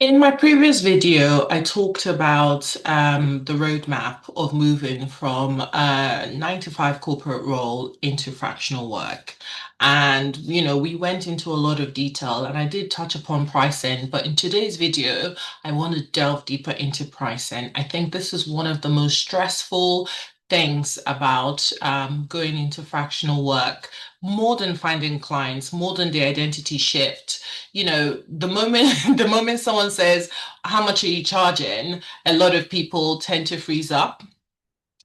In my previous video, I talked about the roadmap of moving from a 9 to 5 corporate role into fractional work. And, we went into a lot of detail and I did touch upon pricing, but in today's video, I want to delve deeper into pricing. I think this is one of the most stressful things about going into fractional work, more than finding clients, more than the identity shift. The moment the moment someone says, how much are you charging? A lot of people tend to freeze up.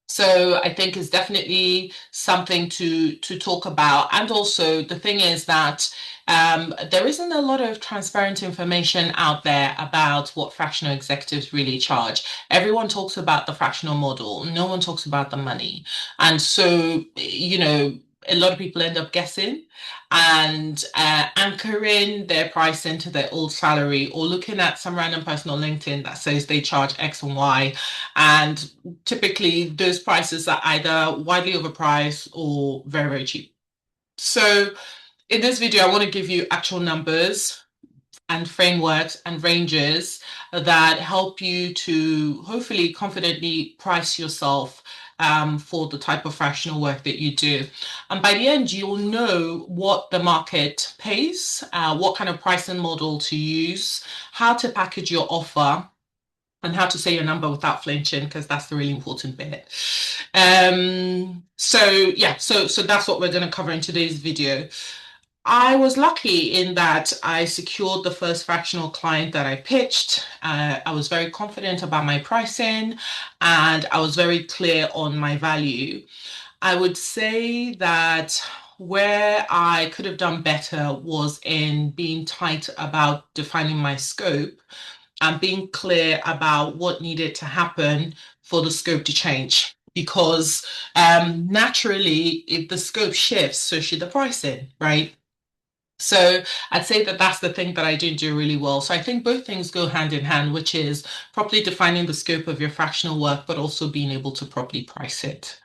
So I think it's definitely something to talk about. And also the thing is that there isn't a lot of transparent information out there about what fractional executives really charge. Everyone talks about the fractional model. No one talks about the money. And so, a lot of people end up guessing and anchoring their price into their old salary or looking at some random person on LinkedIn that says they charge X and Y. And typically those prices are either widely overpriced or very, very cheap. So in this video, I want to give you actual numbers and frameworks and ranges that help you to hopefully confidently price yourself for the type of fractional work that you do. And by the end, you'll know what the market pays, what kind of pricing model to use, how to package your offer, and how to say your number without flinching, because that's the really important bit. So that's what we're going to cover in today's video. I was lucky in that I secured the first fractional client that I pitched. I was very confident about my pricing and I was very clear on my value. I would say that where I could have done better was in being tight about defining my scope and being clear about what needed to happen for the scope to change. Because naturally, if the scope shifts, so should the pricing, right? So I'd say that that's the thing that I didn't do really well. So I think both things go hand in hand, which is properly defining the scope of your fractional work, but also being able to properly price it.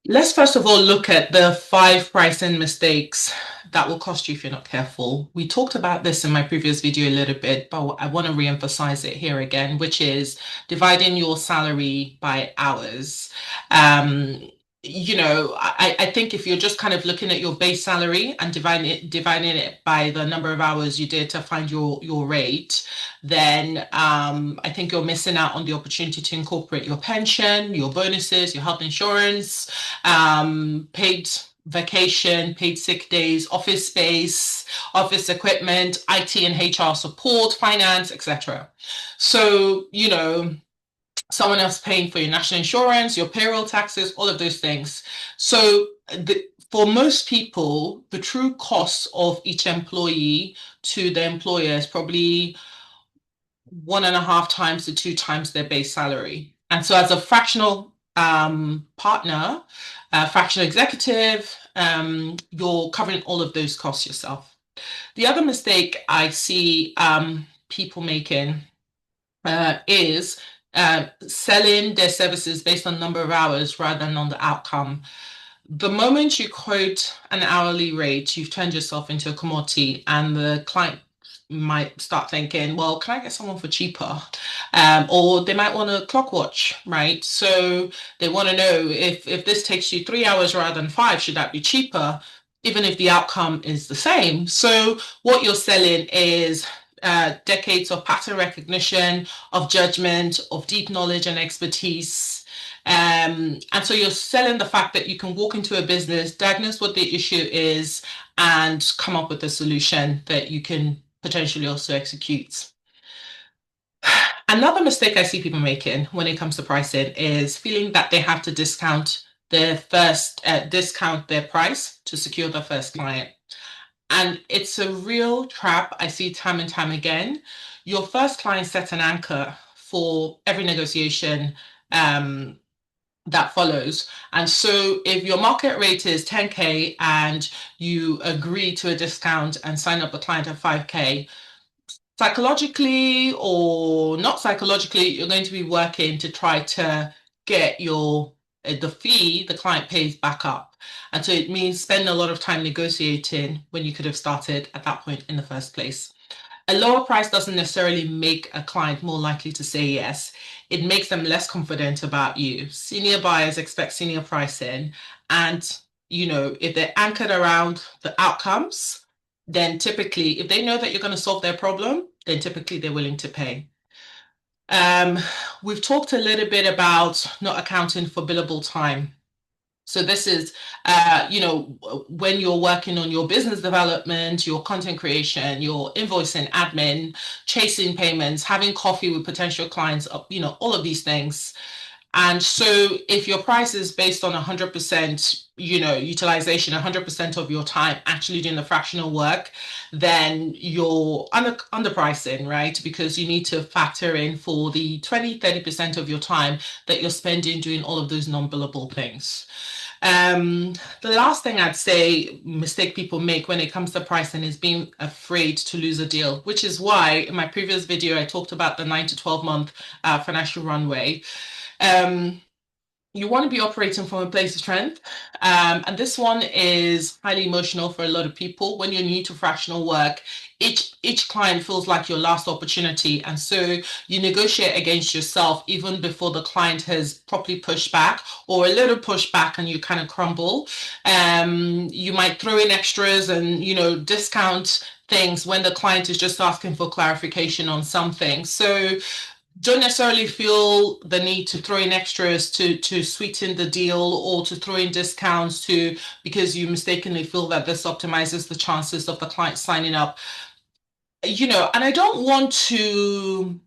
Let's first of all look at the 5 pricing mistakes that will cost you if you're not careful. We talked about this in my previous video a little bit, but I want to re-emphasize it here again, which is dividing your salary by hours. I think if you're just kind of looking at your base salary and dividing it by the number of hours you did to find your rate, then I think you're missing out on the opportunity to incorporate your pension, your bonuses, your health insurance, paid vacation, paid sick days, office space, office equipment, IT and HR support, finance, etc. So, someone else paying for your national insurance, your payroll taxes, all of those things. So for most people, the true cost of each employee to the employer is probably 1.5 times to 2 times their base salary. And so as a fractional partner, fractional executive, you're covering all of those costs yourself. The other mistake I see people making is selling their services based on number of hours rather than on the outcome. The moment you quote an hourly rate, you've turned yourself into a commodity, and the client might start thinking, well, can I get someone for cheaper? Or they might want a clock watch, right? So they want to know if this takes you 3 hours rather than 5, should that be cheaper? Even if the outcome is the same. So what you're selling is decades of pattern recognition, of judgment, of deep knowledge and expertise. And so you're selling the fact that you can walk into a business, diagnose what the issue is, and come up with a solution that you can potentially also execute. Another mistake I see people making when it comes to pricing is feeling that they have to discount their price to secure their first client. And it's a real trap I see time and time again. Your first client sets an anchor for every negotiation that follows. And so if your market rate is 10K and you agree to a discount and sign up a client at 5K, psychologically or not psychologically, you're going to be working to try to get the fee the client pays back up. And so it means spending a lot of time negotiating when you could have started at that point in the first place. A lower price doesn't necessarily make a client more likely to say yes. It makes them less confident about you. Senior buyers expect senior pricing, and if they're anchored around the outcomes, then typically, if they know that you're going to solve their problem, then typically they're willing to pay. Um, we've talked a little bit about not accounting for billable time. So this is, when you're working on your business development, your content creation, your invoicing, admin, chasing payments, having coffee with potential clients, all of these things. And so if your price is based on 100%, utilization, 100% of your time actually doing the fractional work, then you're underpricing, right? Because you need to factor in for the 20-30% of your time that you're spending doing all of those non-billable things. The last thing I'd say mistake people make when it comes to pricing is being afraid to lose a deal, which is why in my previous video I talked about the 9 to 12 month financial runway. Um, you want to be operating from a place of strength. And this one is highly emotional for a lot of people. When you're new to fractional work, each client feels like your last opportunity. And so you negotiate against yourself even before the client has properly pushed back or a little pushback and you kind of crumble. You might throw in extras and, discount things when the client is just asking for clarification on something. So don't necessarily feel the need to throw in extras to sweeten the deal or to throw in discounts because you mistakenly feel that this optimizes the chances of the client signing up. And I don't want to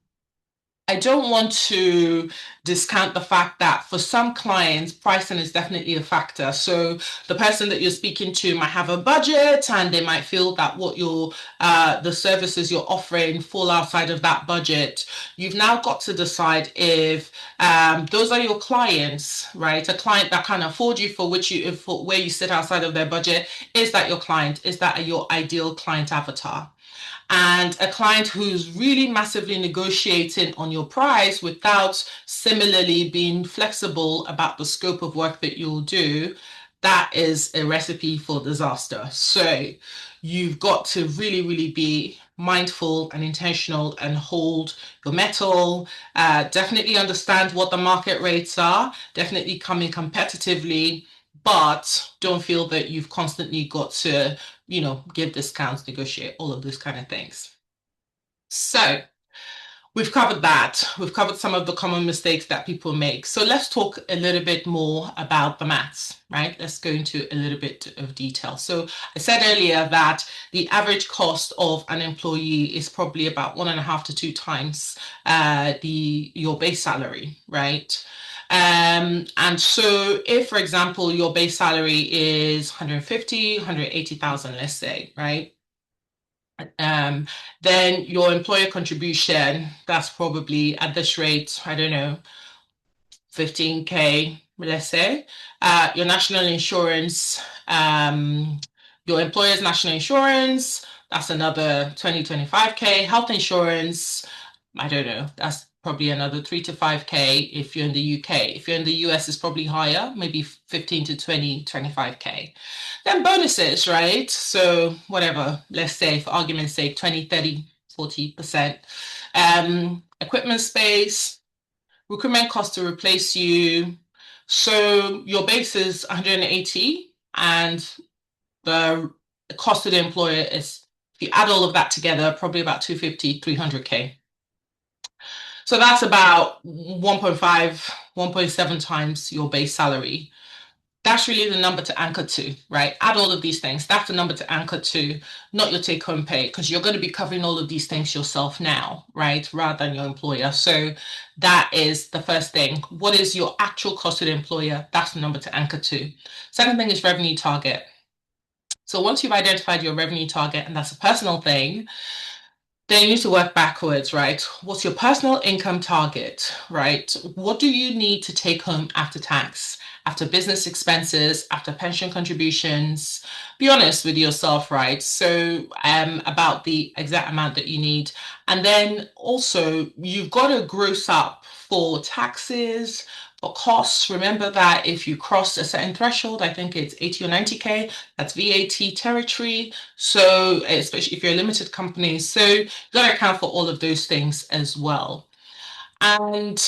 discount the fact that for some clients, pricing is definitely a factor. So the person that you're speaking to might have a budget and they might feel that the services you're offering fall outside of that budget. You've now got to decide if those are your clients, right? A client that can afford you for where you sit outside of their budget. Is that your client? Is that your ideal client avatar? And a client who's really massively negotiating on your price without similarly being flexible about the scope of work that you'll do, that is a recipe for disaster. So you've got to really, really be mindful and intentional and hold your mettle. Definitely understand what the market rates are, definitely come in competitively, but don't feel that you've constantly got to give discounts, negotiate, all of those kind of things. So we've covered that. We've covered some of the common mistakes that people make. So let's talk a little bit more about the maths, right? Let's go into a little bit of detail. So I said earlier that the average cost of an employee is probably about 1.5 to 2 times your base salary, right? And so if, for example, your base salary is 150, 180,000, let's say, right? Um, then your employer contribution, that's probably at this rate, I don't know, 15K, let's say. Your national insurance, your employer's national insurance, that's another 20, 25K. Health insurance, I don't know, that's probably another 3 to 5K if you're in the UK. If you're in the US, it's probably higher, maybe 15 to 20, 25K. Then bonuses, right? So whatever, let's say for argument's sake, 20, 30, 40%. Equipment space, recruitment cost to replace you. So your base is 180 and the cost to the employer is, if you add all of that together, probably about 250, 300K. So that's about 1.5, 1.7 times your base salary. That's really the number to anchor to, right? Add all of these things. That's the number to anchor to, not your take home pay, because you're going to be covering all of these things yourself now, right? Rather than your employer. So that is the first thing. What is your actual cost to the employer? That's the number to anchor to. Second thing is revenue target. So once you've identified your revenue target, and that's a personal thing, then you need to work backwards, right? What's your personal income target, right? What do you need to take home after tax, after business expenses, after pension contributions? Be honest with yourself, right? So about the exact amount that you need. And then also you've got to gross up for taxes, costs. Remember that if you cross a certain threshold, I think it's 80 or 90K, that's VAT territory. So especially if you're a limited company, so you got to account for all of those things as well. And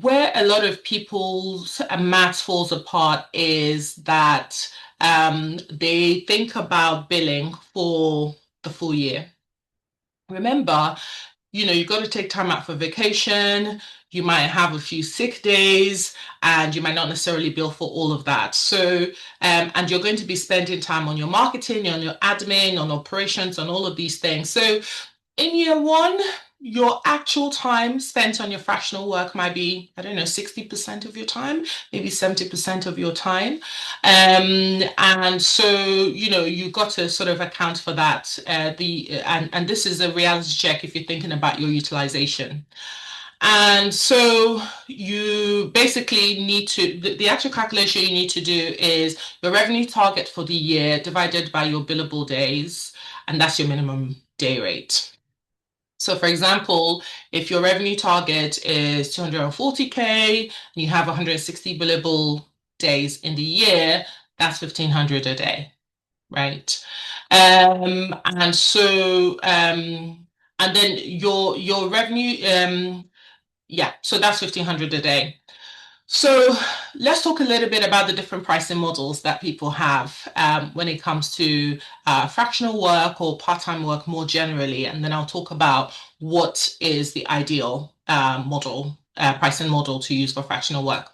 where a lot of people's maths falls apart is that they think about billing for the full year. Remember, you've got to take time out for vacation. You might have a few sick days, and you might not necessarily bill for all of that. So, and you're going to be spending time on your marketing, on your admin, on operations, on all of these things. So, in year one, your actual time spent on your fractional work might be, I don't know, 60% of your time, maybe 70% of your time. And so, you've got to sort of account for that. And this is a reality check if you're thinking about your utilization. And so you basically need to, the actual calculation you need to do is your revenue target for the year divided by your billable days, and that's your minimum day rate. So for example, if your revenue target is 240K and you have 160 billable days in the year, that's 1,500 a day, right? And so and then your revenue, yeah, so that's 1,500 a day. So let's talk a little bit about the different pricing models that people have when it comes to fractional work or part-time work more generally, and then I'll talk about what is the ideal pricing model to use for fractional work.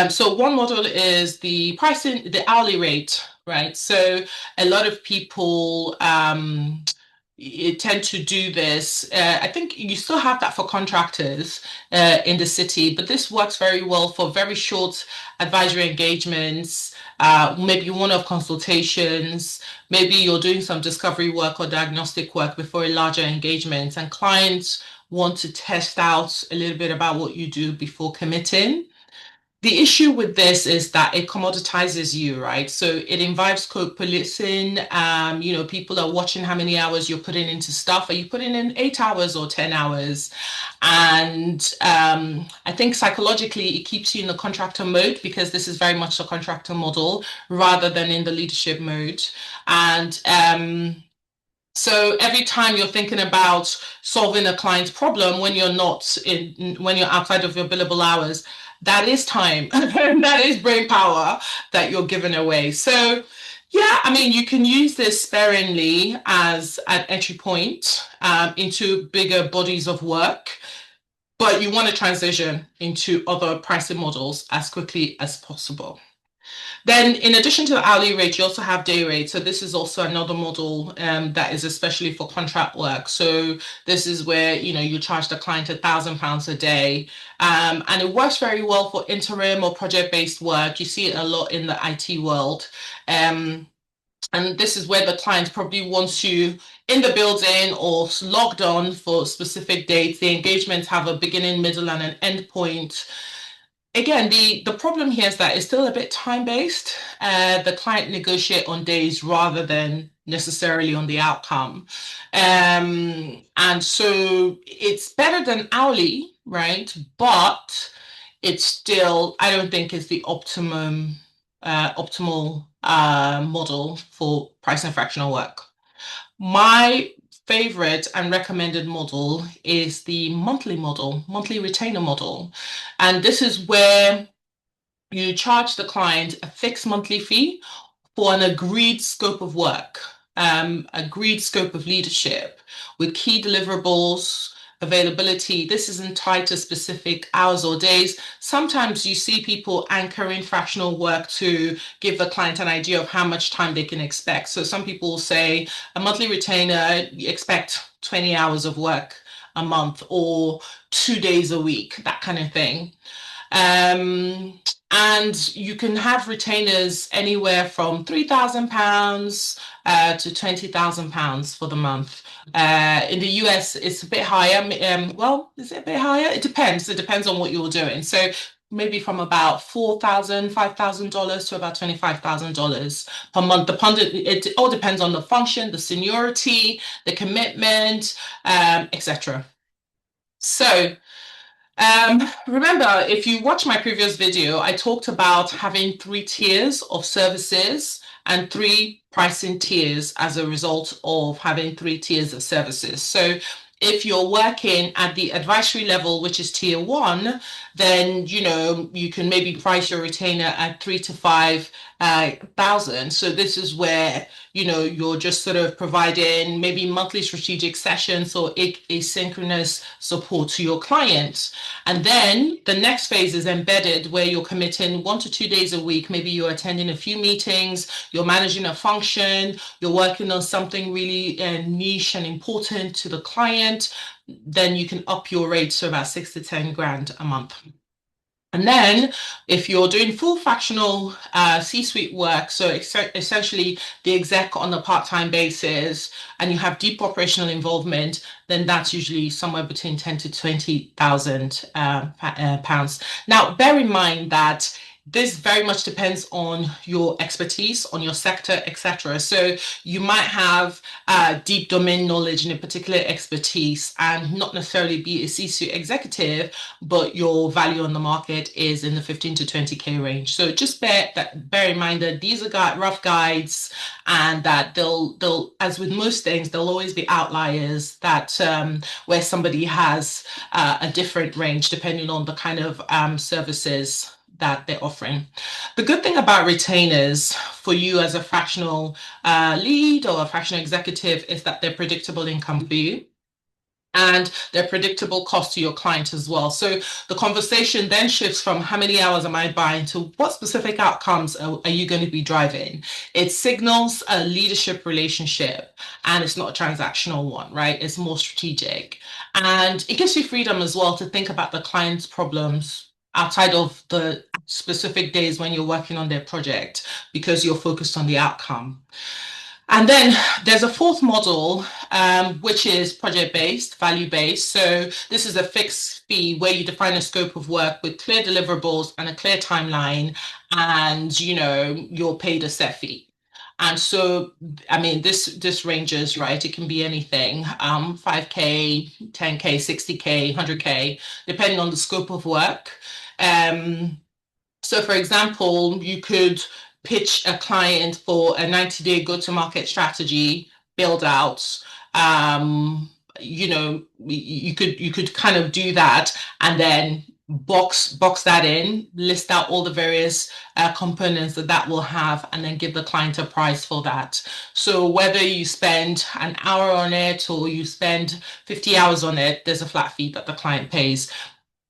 So one model is the pricing, the hourly rate, right? So a lot of people tend to do this. I think you still have that for contractors in the city, but this works very well for very short advisory engagements, maybe one-off consultations, maybe you're doing some discovery work or diagnostic work before a larger engagement, and clients want to test out a little bit about what you do before committing. The issue with this is that it commoditizes you, right? So it involves code policing. People are watching how many hours you're putting into stuff. Are you putting in 8 hours or 10 hours? And I think psychologically it keeps you in the contractor mode because this is very much a contractor model rather than in the leadership mode. And so every time you're thinking about solving a client's problem when you're outside of your billable hours, that is time, that is brain power that you're giving away. So yeah, I mean, you can use this sparingly as an entry point into bigger bodies of work, but you want to transition into other pricing models as quickly as possible. Then, in addition to the hourly rate, you also have day rate. So this is also another model that is especially for contract work. So this is where you charge the client £1,000 a day, and it works very well for interim or project-based work. You see it a lot in the IT world. And this is where the client probably wants you in the building or logged on for specific dates. The engagements have a beginning, middle, and an end point. Again, the problem here is that it's still a bit time-based. The client negotiate on days rather than necessarily on the outcome. And so it's better than hourly, right? But it's still, I don't think it's the optimal model for price and fractional work. My favorite and recommended model is the monthly retainer model. And this is where you charge the client a fixed monthly fee for an agreed scope of work, agreed scope of leadership with key deliverables, availability. This isn't tied to specific hours or days. Sometimes you see people anchoring fractional work to give the client an idea of how much time they can expect. So some people say a monthly retainer, you expect 20 hours of work a month or 2 days a week, that kind of thing. And you can have retainers anywhere from £3,000 to £20,000 for the month. In the US, it's a bit higher. Well, is it a bit higher? It depends. It depends on what you're doing. So maybe from about $4,000, $5,000 to about $25,000 per month. It all depends on the function, the seniority, the commitment, etc. So Remember, if you watch my previous video, I talked about having three tiers of services and three pricing tiers as a result of having three tiers of services. So if you're working at the advisory level, which is tier one, then you can maybe price your retainer at 3 to 5 thousand. So this is where you're just sort of providing maybe monthly strategic sessions or asynchronous support to your clients. And then the next phase is embedded, where you're committing 1 to 2 days a week. Maybe you're attending a few meetings, you're managing a function, you're working on something really niche and important to the client. Then you can up your rate to about 6 to 10 grand a month. And then if you're doing full fractional C-suite work, so essentially the exec on a part-time basis, and you have deep operational involvement, then that's usually somewhere between 10 to 20,000 pounds. Now, bear in mind that this very much depends on your expertise, on your sector, etc. So you might have deep domain knowledge in a particular expertise and not necessarily be a C-suite executive, but your value on the market is in the 15 to 20K range. So just bear in mind that these are rough guides, and that they'll, as with most things, there'll always be outliers that where somebody has a different range depending on the kind of services that they're offering. The good thing about retainers for you as a fractional lead or a fractional executive is that they're predictable income for you, and they're predictable cost to your client as well. So the conversation then shifts from how many hours am I buying to what specific outcomes are you going to be driving. It signals a leadership relationship, and it's not a transactional one, right? It's more strategic. And it gives you freedom as well to think about the client's problems outside of the specific days when you're working on their project, because you're focused on the outcome. And then there's a fourth model, which is project-based, value-based. So this is a fixed fee where you define a scope of work with clear deliverables and a clear timeline, and you're paid a set fee. And so, I mean, this ranges, right? It can be anything, 5K, 10K, 60K, 100K, depending on the scope of work. So for example, you could pitch a client for a 90-day go-to-market strategy build out. You could kind of do that, and then box that in, list out all the various components that will have, and then give the client a price for that. So whether you spend an hour on it or you spend 50 hours on it, there's a flat fee that the client pays.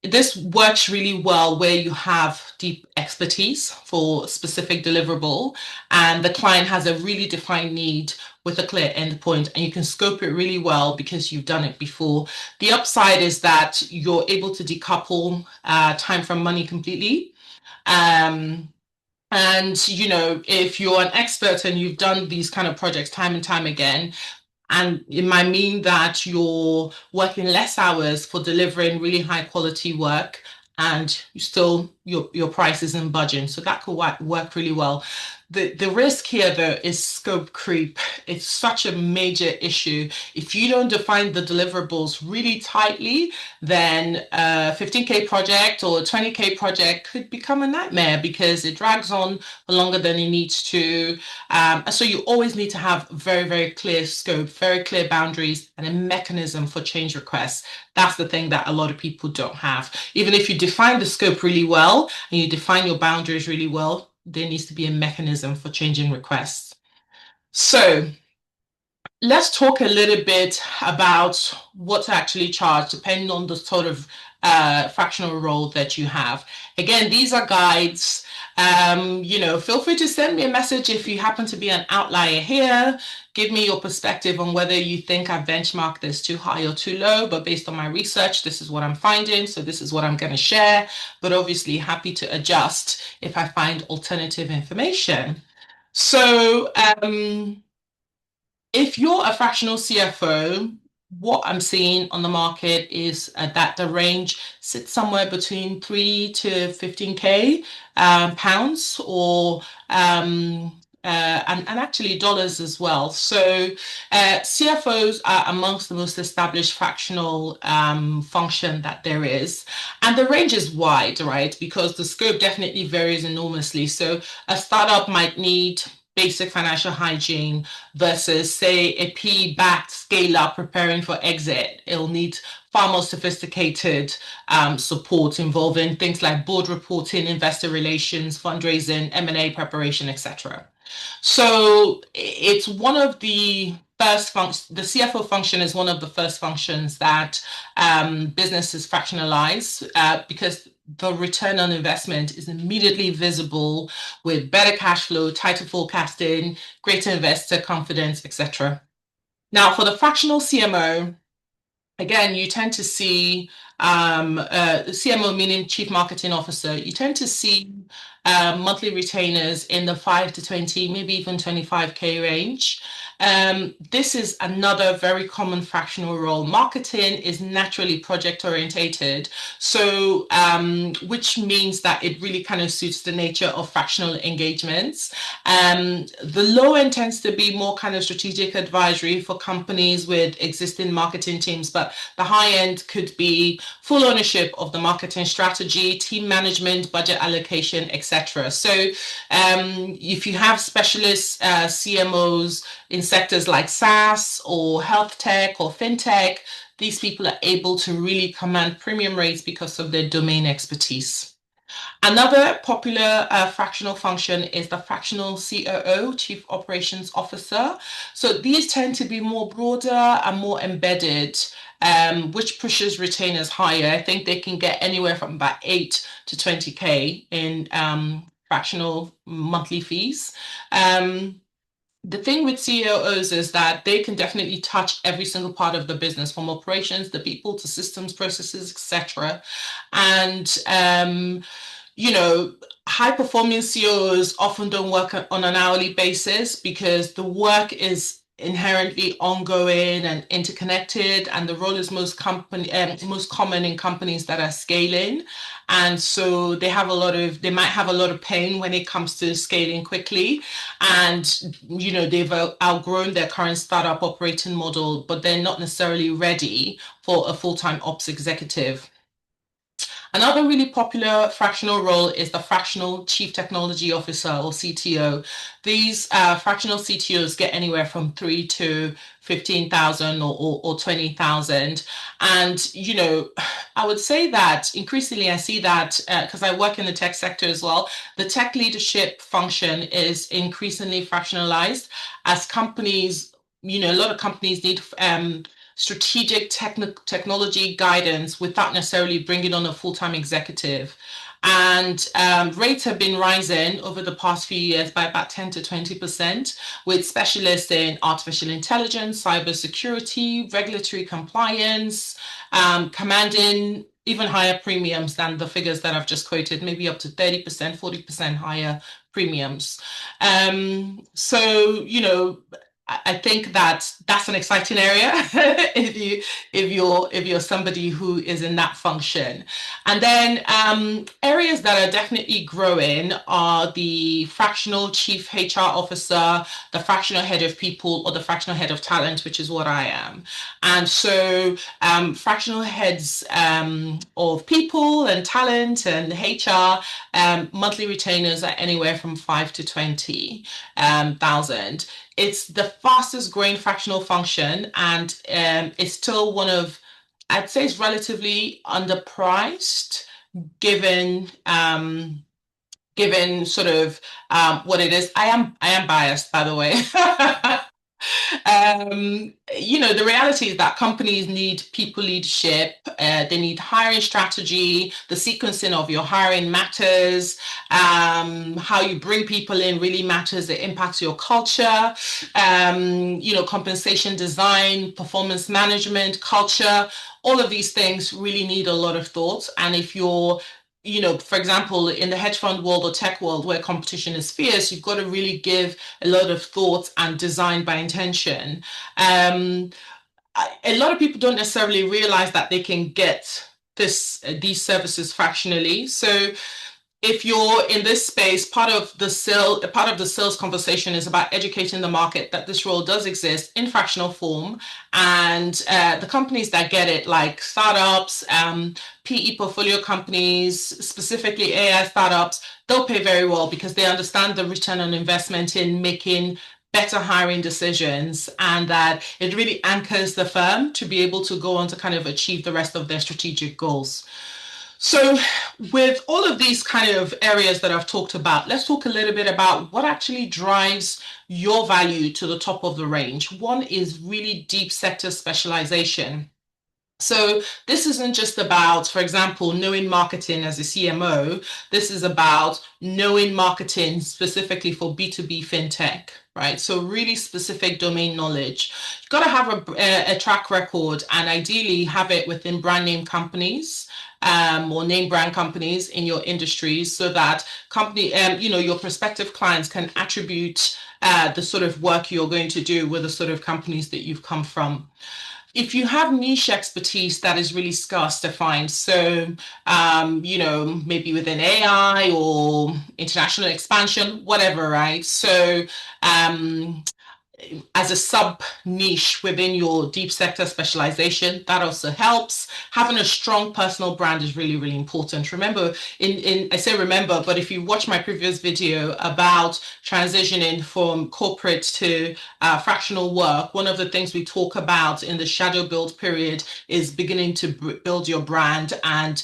This works really well where you have deep expertise for specific deliverable, and the client has a really defined need with a clear endpoint, and you can scope it really well because you've done it before. The upside is that you're able to decouple time from money completely. And if you're an expert and you've done these kind of projects time and time again, and it might mean that you're working less hours for delivering really high quality work, and your price isn't budging. So that could work really well. The risk here though is scope creep. It's such a major issue. If you don't define the deliverables really tightly, then a 15K project or a 20K project could become a nightmare because it drags on for longer than it needs to. So you always need to have very, very clear scope, very clear boundaries, and a mechanism for change requests. That's the thing that a lot of people don't have. Even if you define the scope really well and you define your boundaries really well, there needs to be a mechanism for changing requests. So let's talk a little bit about what to actually charge depending on the sort of fractional role that you have. Again, these are guides. Feel free to send me a message if you happen to be an outlier here. Give me your perspective on whether you think I've benchmarked this too high or too low, but based on my research, this is what I'm finding. So this is what I'm going to share, but obviously happy to adjust if I find alternative information. So, if you're a fractional CFO, what I'm seeing on the market is that the range sits somewhere between 3 to 15K pounds, or and actually dollars as well. So CFOs are amongst the most established fractional function that there is. And the range is wide, right? Because the scope definitely varies enormously. So a startup might need basic financial hygiene versus, say, a PE-backed scale-up preparing for exit. It'll need far more sophisticated support involving things like board reporting, investor relations, fundraising, M&A preparation, etc. So it's one of the first functions, the CFO function is one of the first functions that businesses fractionalize because the return on investment is immediately visible with better cash flow, tighter forecasting, greater investor confidence, etc. Now, for the fractional CMO, again, you tend to see CMO, meaning Chief Marketing Officer, you tend to see monthly retainers in the 5 to 20, maybe even 25K range. This is another very common fractional role. Marketing is naturally project orientated, so which means that it really kind of suits the nature of fractional engagements. The low end tends to be more kind of strategic advisory for companies with existing marketing teams, but the high end could be full ownership of the marketing strategy, team management, budget allocation, etc. So if you have specialist CMOs in sectors like SaaS or health tech or fintech, these people are able to really command premium rates because of their domain expertise. Another popular fractional function is the fractional COO, Chief Operations Officer. So these tend to be more broader and more embedded, which pushes retainers higher. I think they can get anywhere from about 8 to 20K in fractional monthly fees. The thing with COOs is that they can definitely touch every single part of the business, from operations, the people, to systems, processes, etc. And you know, high performing CEOs often don't work on an hourly basis because the work is inherently ongoing and interconnected, and the role is most common in companies that are scaling, and so they might have a lot of pain when it comes to scaling quickly, and they've outgrown their current startup operating model, but they're not necessarily ready for a full-time ops executive. Another really popular fractional role is the fractional Chief Technology Officer, or CTO. These fractional CTOs get anywhere from 3 to 15,000 or 20,000. And, I would say that increasingly I see that because I work in the tech sector as well, the tech leadership function is increasingly fractionalized as companies, a lot of companies need strategic technology guidance without necessarily bringing on a full-time executive. And rates have been rising over the past few years by about 10 to 20%, with specialists in artificial intelligence, cybersecurity, regulatory compliance, commanding even higher premiums than the figures that I've just quoted, maybe up to 30%, 40% higher premiums. I think that that's an exciting area if you're somebody who is in that function. And then areas that are definitely growing are the fractional chief HR officer, the fractional head of people, or the fractional head of talent, which is what I am. And so fractional heads of people and talent and HR, monthly retainers are anywhere from 5 to 20,000. It's the fastest growing fractional function, and it's still I'd say it's relatively underpriced given given sort of what it is. I am biased, by the way. The reality is that companies need people leadership. They need hiring strategy. The sequencing of your hiring matters. How you bring people in really matters. It impacts your culture. Compensation design, performance management, culture. All of these things really need a lot of thought. And if you're for example, in the hedge fund world or tech world where competition is fierce, you've got to really give a lot of thought and design by intention. A lot of people don't necessarily realize that they can get these services fractionally. So if you're in this space, part of the sales conversation is about educating the market that this role does exist in fractional form, and the companies that get it, like startups, PE portfolio companies, specifically AI startups, they'll pay very well because they understand the return on investment in making better hiring decisions, and that it really anchors the firm to be able to go on to kind of achieve the rest of their strategic goals. So, with all of these kind of areas that I've talked about, let's talk a little bit about what actually drives your value to the top of the range. One is really deep sector specialization. So this isn't just about, for example, knowing marketing as a CMO. This is about knowing marketing specifically for B2B fintech, right? So really specific domain knowledge. You've got to have a track record, and ideally have it within brand name companies, or name brand companies in your industries, so that your prospective clients can attribute the sort of work you're going to do with the sort of companies that you've come from. If you have niche expertise that is really scarce to find, so maybe within AI or international expansion, whatever, right? So as a sub niche within your deep sector specialization, that also helps. Having a strong personal brand is really, really important. Remember, I say remember, but if you watch my previous video about transitioning from corporate to fractional work, one of the things we talk about in the shadow build period is beginning to build your brand and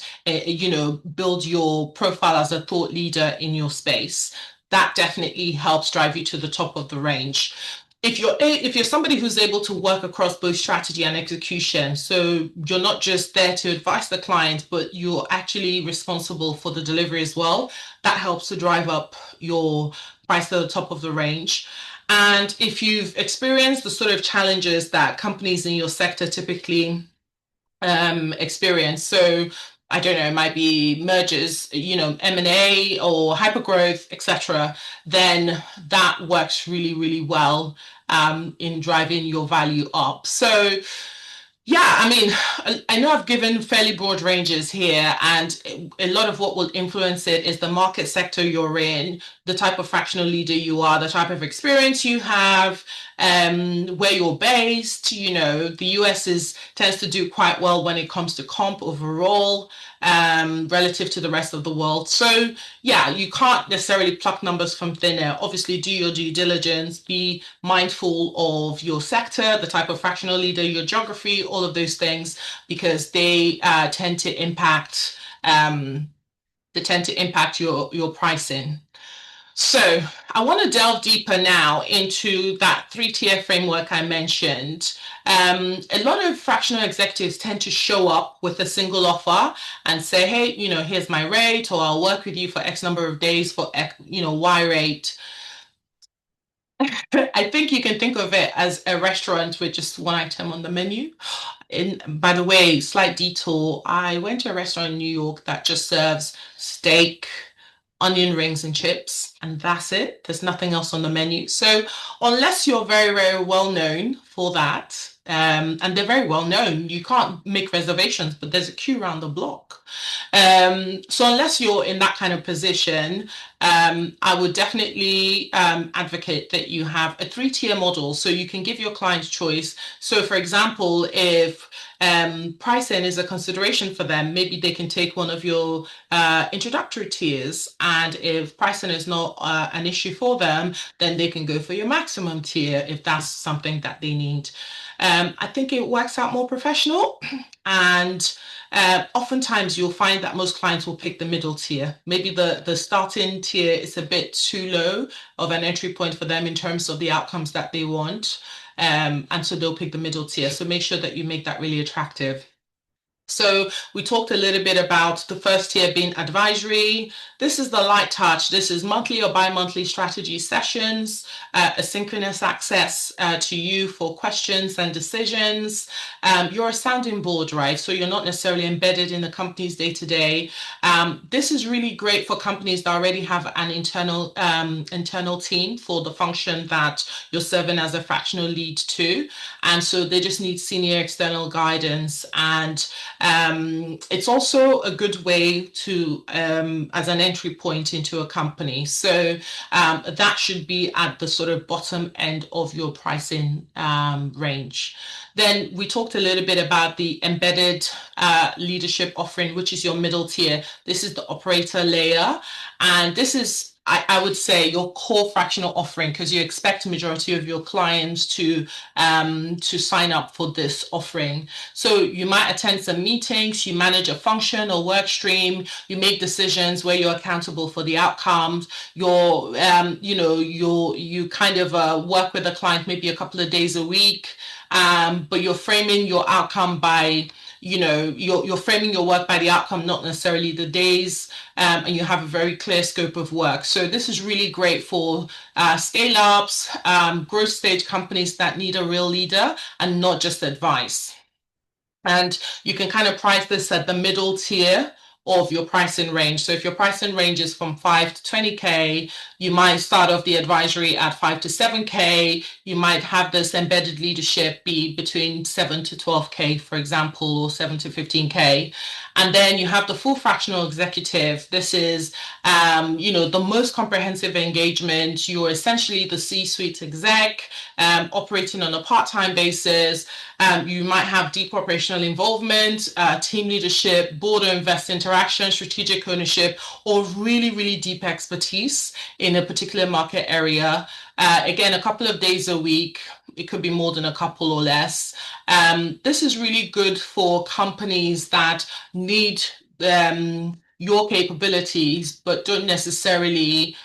build your profile as a thought leader in your space. That definitely helps drive you to the top of the range. If you're somebody who's able to work across both strategy and execution, so you're not just there to advise the client, but you're actually responsible for the delivery as well, that helps to drive up your price to the top of the range. And if you've experienced the sort of challenges that companies in your sector typically experience. So I don't know, it might be mergers, M&A or hypergrowth, etc. Then that works really, really well in driving your value up. So yeah, I mean, I know I've given fairly broad ranges here, and a lot of what will influence it is the market sector you're in, the type of fractional leader you are, the type of experience you have, where you're based. The US tends to do quite well when it comes to comp overall, relative to the rest of the world. So yeah, you can't necessarily pluck numbers from thin air. Obviously, do your due diligence, be mindful of your sector, the type of fractional leader, your geography, all of those things, because they tend to impact your pricing. So I want to delve deeper now into that three-tier framework I mentioned. A lot of fractional executives tend to show up with a single offer and say, hey, here's my rate, or I'll work with you for X number of days for X, Y rate. I think you can think of it as a restaurant with just one item on the menu. By the way, slight detour, I went to a restaurant in New York that just serves steak, onion rings and chips, and that's it. There's nothing else on the menu. So unless you're very, very well known for that, and they're very well known, you can't make reservations, but there's a queue around the block. So unless you're in that kind of position, I would definitely advocate that you have a three-tier model so you can give your clients choice. So for example, if pricing is a consideration for them, maybe they can take one of your introductory tiers, and if pricing is not an issue for them, then they can go for your maximum tier if that's something that they need. I think it works out more professional, and oftentimes you'll find that most clients will pick the middle tier. Maybe the starting tier is a bit too low of an entry point for them in terms of the outcomes that they want. And so they'll pick the middle tier. So make sure that you make that really attractive. So we talked a little bit about the first tier being advisory. This is the light touch. This is monthly or bi-monthly strategy sessions, asynchronous access to you for questions and decisions. You're a sounding board, right? So you're not necessarily embedded in the company's day-to-day. This is really great for companies that already have an internal team for the function that you're serving as a fractional lead to. And so they just need senior external guidance. And It's also a good way to as an entry point into a company. So that should be at the sort of bottom end of your pricing range. Then we talked a little bit about the embedded leadership offering, which is your middle tier. This is the operator layer, and this is I would say your core fractional offering, because you expect a majority of your clients to sign up for this offering. So you might attend some meetings, you manage a function or work stream, you make decisions where you're accountable for the outcomes. You kind of work with a client maybe a couple of days a week, but you're framing your outcome by you're framing your work by the outcome, not necessarily the days, and you have a very clear scope of work. So this is really great for scale ups, growth stage companies that need a real leader and not just advice. And you can kind of price this at the middle tier of your pricing range. So if your pricing range is from 5 to 20K, you might start off the advisory at 5 to 7K. You might have this embedded leadership be between 7 to 12K, for example, or 7 to 15K. And then you have the full fractional executive. This is, the most comprehensive engagement. You're essentially the C-suite exec, operating on a part-time basis. You might have deep operational involvement, team leadership, board or investor interaction, strategic ownership, or really, really deep expertise in a particular market area. Again, a couple of days a week. It could be more than a couple or less. This is really good for companies that need your capabilities, but don't necessarily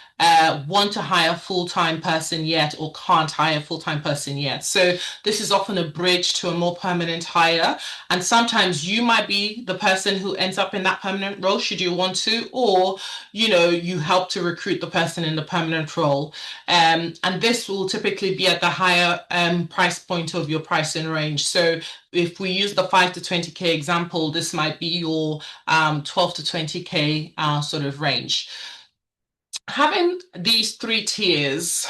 want to hire a full-time person yet or can't hire a full-time person yet. So this is often a bridge to a more permanent hire. And sometimes you might be the person who ends up in that permanent role should you want to, or, you help to recruit the person in the permanent role. And this will typically be at the higher price point of your pricing range. So if we use the 5 to 20K example, this might be your 12 to 20K sort of range. Having these three tiers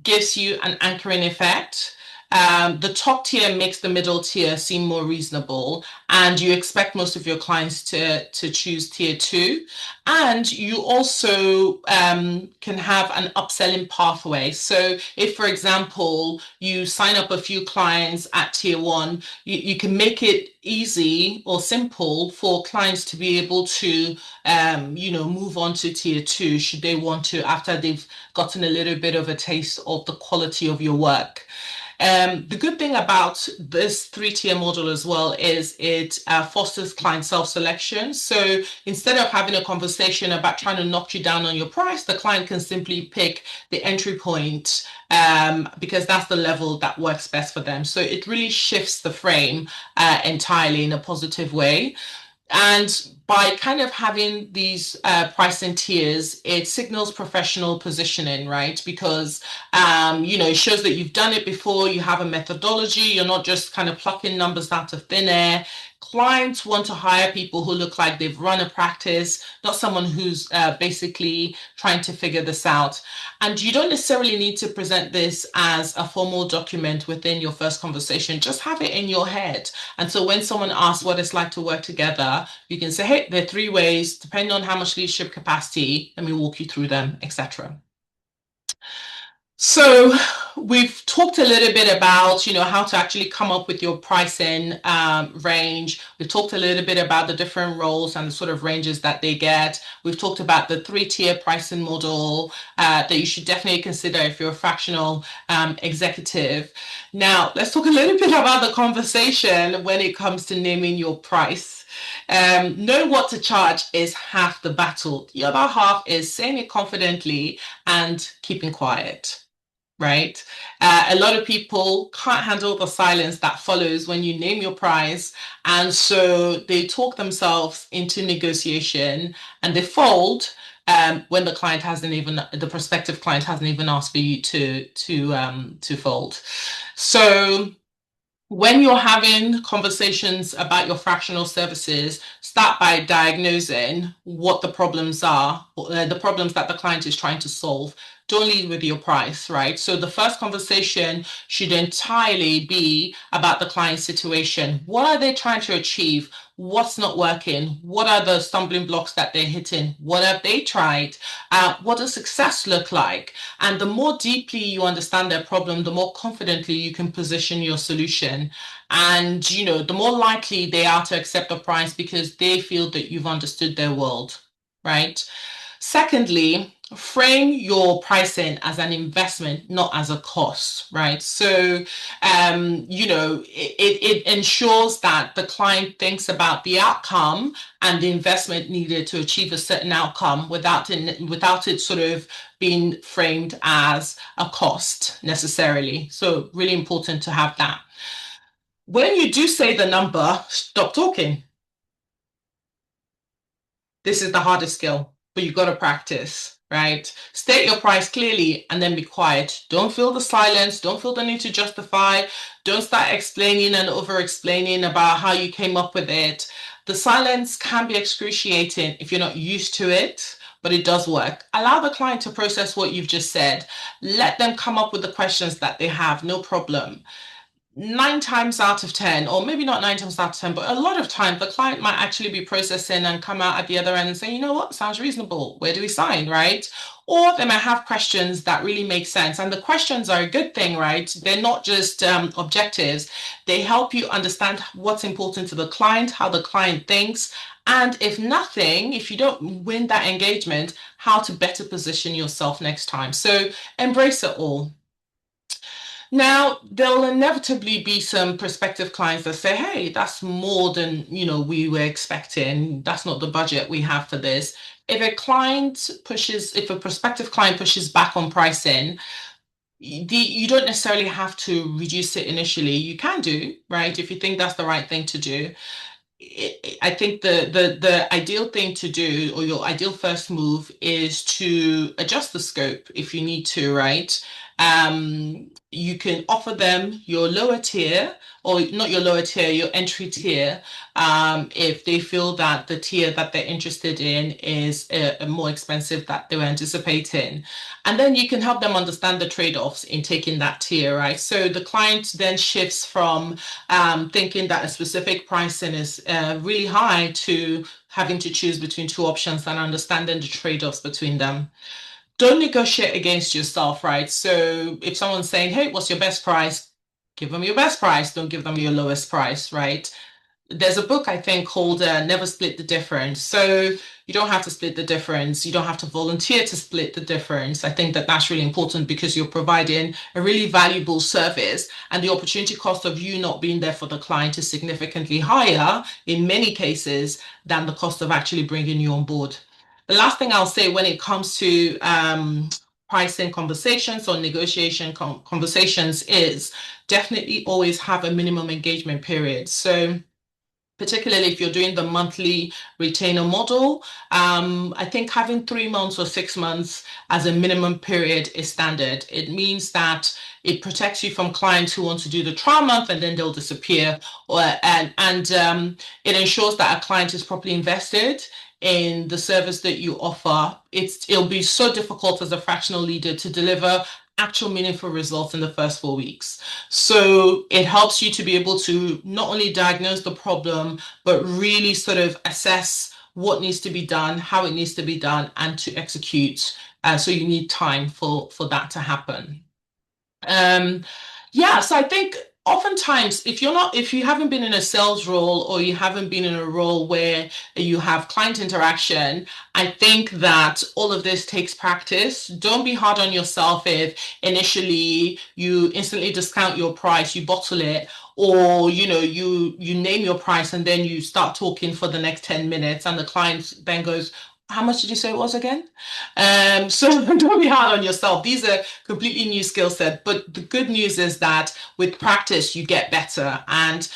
gives you an anchoring effect. The top tier makes the middle tier seem more reasonable, and you expect most of your clients to choose tier 2. And you also can have an upselling pathway. So if, for example, you sign up a few clients at tier 1, you can make it easy or simple for clients to be able to move on to tier 2 should they want to, after they've gotten a little bit of a taste of the quality of your work. The good thing about this three-tier model as well is it fosters client self-selection. So instead of having a conversation about trying to knock you down on your price, the client can simply pick the entry point because that's the level that works best for them. So it really shifts the frame entirely in a positive way. And by kind of having these pricing tiers, it signals professional positioning, right? Because, it shows that you've done it before, you have a methodology, you're not just kind of plucking numbers out of thin air. Clients want to hire people who look like they've run a practice, not someone who's basically trying to figure this out. And you don't necessarily need to present this as a formal document within your first conversation. Just have it in your head. And so when someone asks what it's like to work together, you can say, hey, there are 3 ways, depending on how much leadership capacity, let me walk you through them, etc. So we've talked a little bit about, how to actually come up with your pricing range. We've talked a little bit about the different roles and the sort of ranges that they get. We've talked about the 3-tier pricing model that you should definitely consider if you're a fractional executive. Now, let's talk a little bit about the conversation when it comes to naming your price. Knowing what to charge is half the battle. The other half is saying it confidently and keeping quiet. Right? A lot of people can't handle the silence that follows when you name your price. And so they talk themselves into negotiation and they fold when the prospective client hasn't even asked for you to fold. So when you're having conversations about your fractional services, start by diagnosing what the problems are the problems that the client is trying to solve. Don't lead with your price, right? So the first conversation should entirely be about the client's situation. What are they trying to achieve? What's not working? What are the stumbling blocks that they're hitting? What have they tried? What does success look like? And the more deeply you understand their problem, the more confidently you can position your solution. And, the more likely they are to accept the price because they feel that you've understood their world, right? Secondly, frame your pricing as an investment, not as a cost, right? So, it ensures that the client thinks about the outcome and the investment needed to achieve a certain outcome without it sort of being framed as a cost necessarily. So, really important to have that. When you do say the number, stop talking. This is the hardest skill, but you've got to practice, right? State your price clearly and then be quiet. Don't feel the silence. Don't feel the need to justify. Don't start explaining and over explaining about how you came up with it. The silence can be excruciating if you're not used to it, but it does work. Allow the client to process what you've just said. Let them come up with the questions that they have, no problem. 9 times out of 10, or maybe not 9 times out of 10, but a lot of times the client might actually be processing and come out at the other end and say, you know what, sounds reasonable. Where do we sign, right? Or they might have questions that really make sense. And the questions are a good thing, right? They're not just objectives. They help you understand what's important to the client, how the client thinks, and if nothing, if you don't win that engagement, how to better position yourself next time. So embrace it all. Now, there'll inevitably be some prospective clients that say, hey, that's more than, we were expecting. That's not the budget we have for this. If a prospective client pushes back on pricing, you don't necessarily have to reduce it initially. You can do, right? If you think that's the right thing to do. I think the ideal thing to do, or your ideal first move, is to adjust the scope if you need to, right? You can offer them your lower tier, or not your lower tier, your entry tier, if they feel that the tier that they're interested in is a more expensive that they were anticipating. And then you can help them understand the trade-offs in taking that tier, right? So the client then shifts from thinking that a specific pricing is really high to having to choose between two options and understanding the trade-offs between them. Don't negotiate against yourself, right? So if someone's saying, hey, what's your best price? Give them your best price. Don't give them your lowest price, right? There's a book I think called Never Split the Difference. So you don't have to split the difference. You don't have to volunteer to split the difference. I think that that's really important because you're providing a really valuable service, and the opportunity cost of you not being there for the client is significantly higher in many cases than the cost of actually bringing you on board. The last thing I'll say when it comes to pricing conversations or negotiation conversations is definitely always have a minimum engagement period. So particularly if you're doing the monthly retainer model. I think having 3 months or 6 months as a minimum period is standard. It means that it protects you from clients who want to do the trial month and then they'll disappear, and it ensures that a client is properly invested in the service that you offer. It'll be so difficult as a fractional leader to deliver actual meaningful results in the first 4 weeks. So it helps you to be able to not only diagnose the problem, but really sort of assess what needs to be done, how it needs to be done, and to execute. So you need time for that to happen. Um, yeah, so I think oftentimes if you haven't been in a sales role, or you haven't been in a role where you have client interaction, I think that all of this takes practice. Don't be hard on yourself if initially you instantly discount your price, you bottle it, or you name your price and then you start talking for the next 10 minutes and the client then goes, how much did you say it was again? So don't be hard on yourself. These are completely new skill set, but the good news is that with practice you get better, and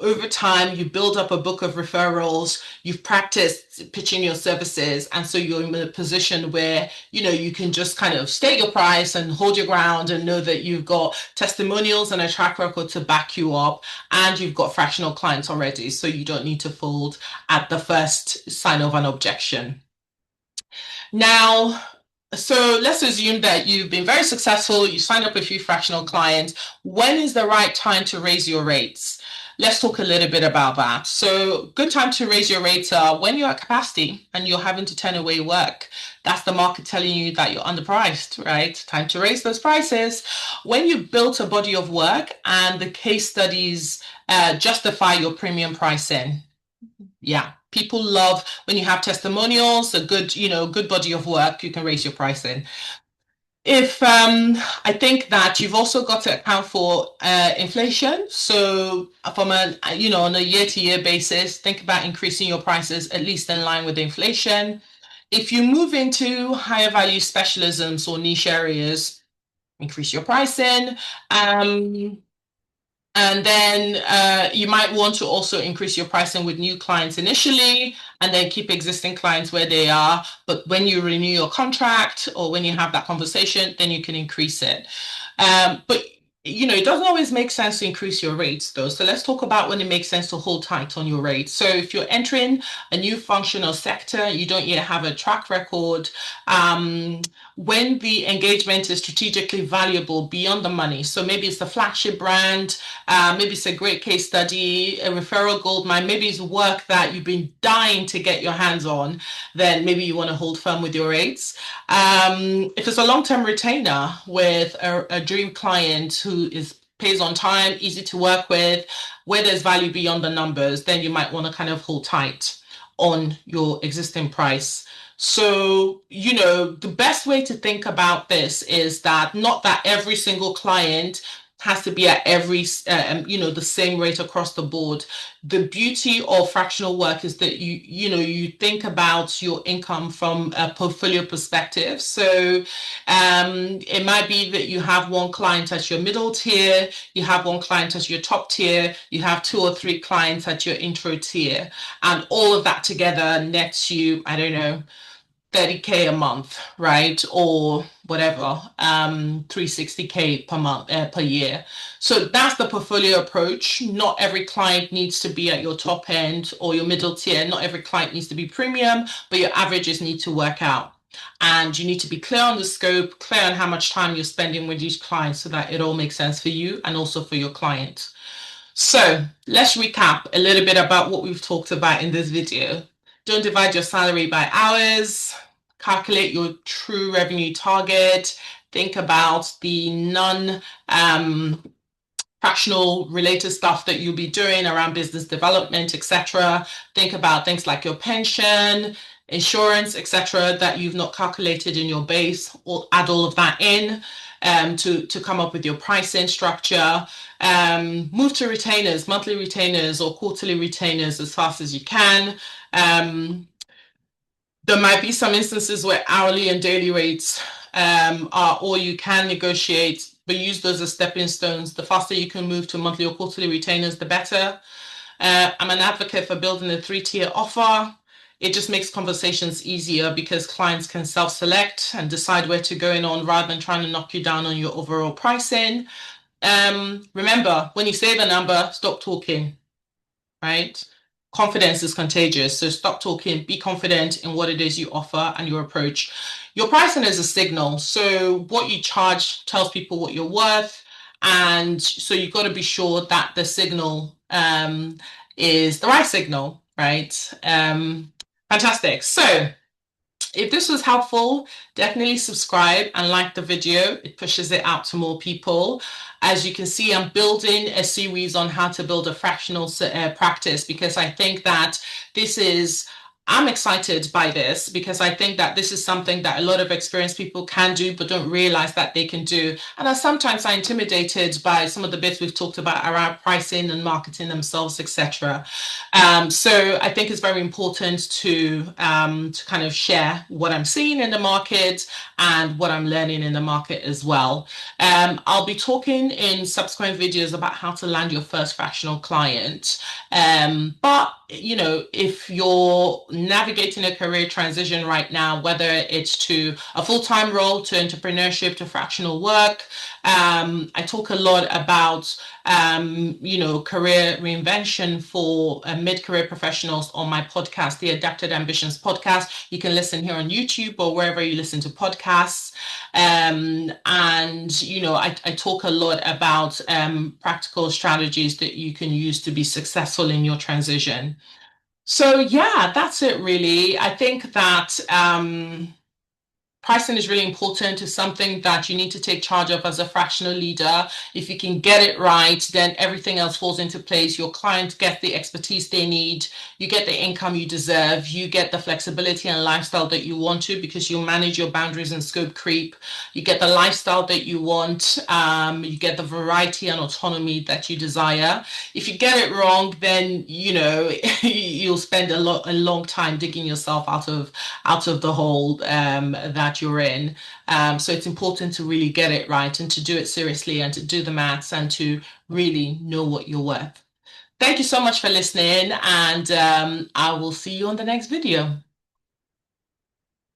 over time you build up a book of referrals. You've practiced pitching your services, and so you're in a position where you can just kind of state your price and hold your ground and know that you've got testimonials and a track record to back you up, and you've got fractional clients already, so you don't need to fold at the first sign of an objection. Now, so let's assume that you've been very successful, you signed up a few fractional clients. When is the right time to raise your rates? Let's talk a little bit about that. So, good time to raise your rates are when you're at capacity and you're having to turn away work. That's the market telling you that you're underpriced, right? Time to raise those prices. When you've built a body of work and the case studies justify your premium pricing. Yeah, people love when you have testimonials, a good, good body of work, you can raise your pricing. If I think that you've also got to account for inflation. So from on a year-to-year basis, think about increasing your prices at least in line with inflation. If you move into higher value specialisms or niche areas, increase your pricing. Um, and then you might want to also increase your pricing with new clients initially, and then keep existing clients where they are. But when you renew your contract or when you have that conversation, then you can increase it. But it doesn't always make sense to increase your rates though. So let's talk about when it makes sense to hold tight on your rates. So if you're entering a new function or sector, you don't yet have a track record, when the engagement is strategically valuable beyond the money. So maybe it's a flagship brand, maybe it's a great case study, a referral goldmine, maybe it's work that you've been dying to get your hands on, then maybe you want to hold firm with your rates. If it's a long-term retainer with a dream client who pays on time, easy to work with, where there's value beyond the numbers, then you might want to kind of hold tight on your existing price. So, the best way to think about this is that not that every single client has to be at every, the same rate across the board. The beauty of fractional work is that you think about your income from a portfolio perspective. So it might be that you have one client as your middle tier, you have one client as your top tier, you have two or three clients at your intro tier, and all of that together nets you, I don't know, 30K a month, right? Or whatever, 360K per month, per year. So that's the portfolio approach. Not every client needs to be at your top end or your middle tier. Not every client needs to be premium, but your averages need to work out. And you need to be clear on the scope, clear on how much time you're spending with each client so that it all makes sense for you and also for your client. So let's recap a little bit about what we've talked about in this video. Don't divide your salary by hours. Calculate your true revenue target. Think about the fractional related stuff that you'll be doing around business development, etc. Think about things like your pension, insurance, etc., that you've not calculated in your base, or add all of that in to come up with your pricing structure. Move to retainers, monthly retainers or quarterly retainers as fast as you can. There might be some instances where hourly and daily rates are all you can negotiate, but use those as stepping stones. The faster you can move to monthly or quarterly retainers, the better. I'm an advocate for building a three-tier offer. It just makes conversations easier because clients can self-select and decide where to go in on rather than trying to knock you down on your overall pricing. Remember, when you say the number, stop talking, right? Confidence is contagious. So stop talking, be confident in what it is you offer and your approach. Your pricing is a signal. So what you charge tells people what you're worth. And so you've got to be sure that the signal is the right signal, right? Fantastic. So if this was helpful, definitely subscribe and like the video. It pushes it out to more people. As you can see, I'm building a series on how to build a fractional practice because I think that I'm excited by this because I think that this is something that a lot of experienced people can do but don't realize that they can do. And I sometimes are intimidated by some of the bits we've talked about around pricing and marketing themselves, etc. So I think it's very important to kind of share what I'm seeing in the market and what I'm learning in the market as well. I'll be talking in subsequent videos about how to land your first fractional client. But if you're navigating a career transition right now, whether it's to a full-time role, to entrepreneurship, to fractional work. I talk a lot about career reinvention for mid-career professionals on my podcast, the Adapted Ambitions podcast. You can listen here on YouTube or wherever you listen to podcasts. I talk a lot about practical strategies that you can use to be successful in your transition. So yeah, that's it really. I think that pricing is really important. It's something that you need to take charge of as a fractional leader. If you can get it right, then everything else falls into place. Your clients get the expertise they need. You get the income you deserve. You get the flexibility and lifestyle that you want to, because you manage your boundaries and scope creep. You get the lifestyle that you want. You get the variety and autonomy that you desire. If you get it wrong, then you'll spend a long time digging yourself out of the hole that you're in. So it's important to really get it right and to do it seriously and to do the maths and to really know what you're worth. Thank you so much for listening, and I will see you on the next video.